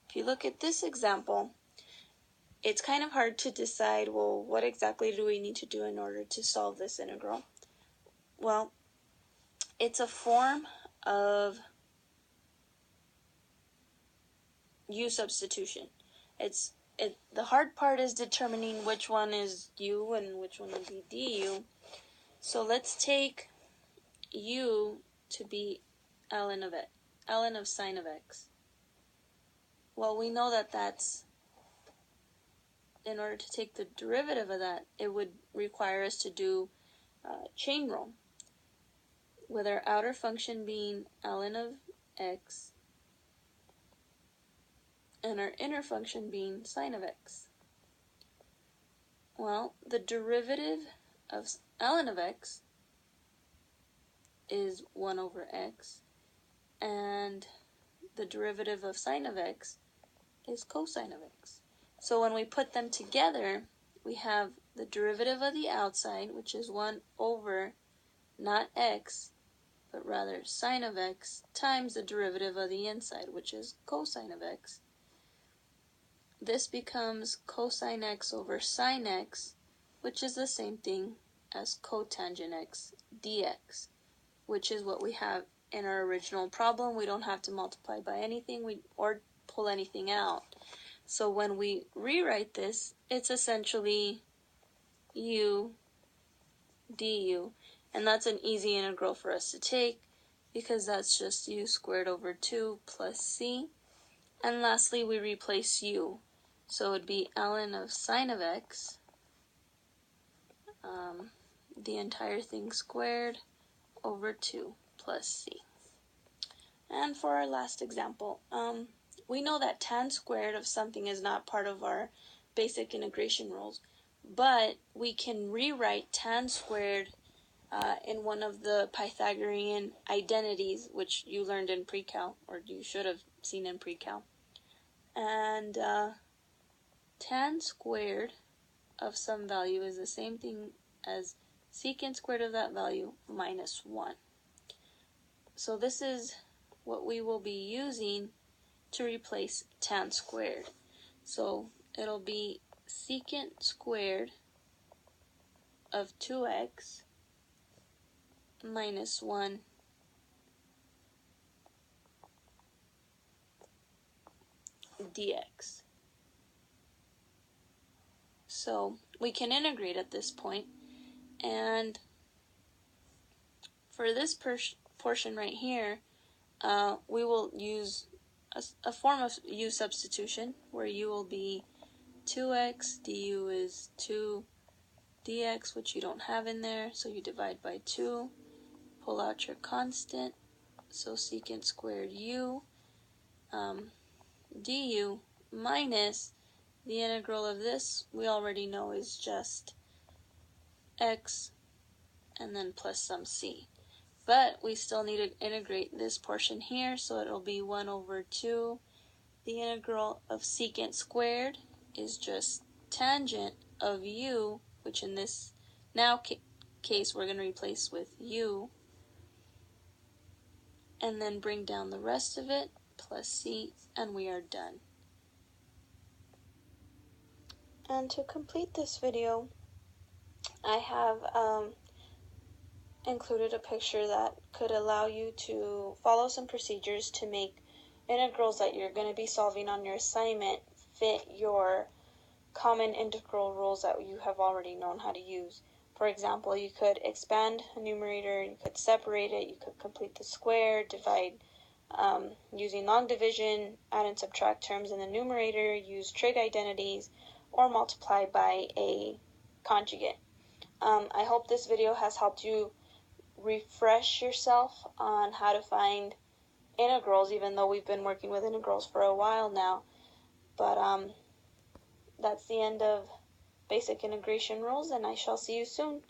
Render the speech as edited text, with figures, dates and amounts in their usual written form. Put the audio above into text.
if you look at this example, it's kind of hard to decide, well, what exactly do we need to do in order to solve this integral? Well, it's a form of u substitution. The hard part is determining which one is u and which one will be du. So let's take u to be ln of sine of x. Well, we know that that's, in order to take the derivative of that, it would require us to do chain rule, with our outer function being ln of x and our inner function being sine of x. Well, the derivative of ln of x is 1 over x, and the derivative of sine of x is cosine of x. So when we put them together, we have the derivative of the outside, which is 1 over, not x, but rather sine of x, times the derivative of the inside, which is cosine of x. This becomes cosine x over sine x, which is the same thing as cotangent x dx, which is what we have in our original problem. We don't have to multiply by anything or pull anything out. So when we rewrite this, it's essentially u du, and that's an easy integral for us to take because that's just u squared over 2 plus c. And lastly, we replace u. So it would be ln of sine of x, the entire thing squared, over 2 plus c. And for our last example, we know that tan squared of something is not part of our basic integration rules, but we can rewrite tan squared in one of the Pythagorean identities, which you learned in pre-cal, or you should have seen in pre-cal. And tan squared of some value is the same thing as secant squared of that value minus 1. So this is what we will be using to replace tan squared. So it'll be secant squared of 2x minus 1 dx. So we can integrate at this point, and for this portion right here, we will use a form of u substitution, where u will be 2x, du is 2 dx, which you don't have in there, so you divide by 2, pull out your constant, so secant squared u du minus the integral of this, we already know, is just x and then plus some c. But we still need to integrate this portion here, so it'll be 1 over 2. The integral of secant squared is just tangent of u, which in this case we're going to replace with u, and then bring down the rest of it, plus c, and we are done. And to complete this video, I have included a picture that could allow you to follow some procedures to make integrals that you're going to be solving on your assignment fit your common integral rules that you have already known how to use. For example, you could expand a numerator, you could separate it, you could complete the square, divide using long division, add and subtract terms in the numerator, use trig identities, or multiply by a conjugate. I hope this video has helped you refresh yourself on how to find integrals, even though we've been working with integrals for a while now. But that's the end of basic integration rules, and I shall see you soon.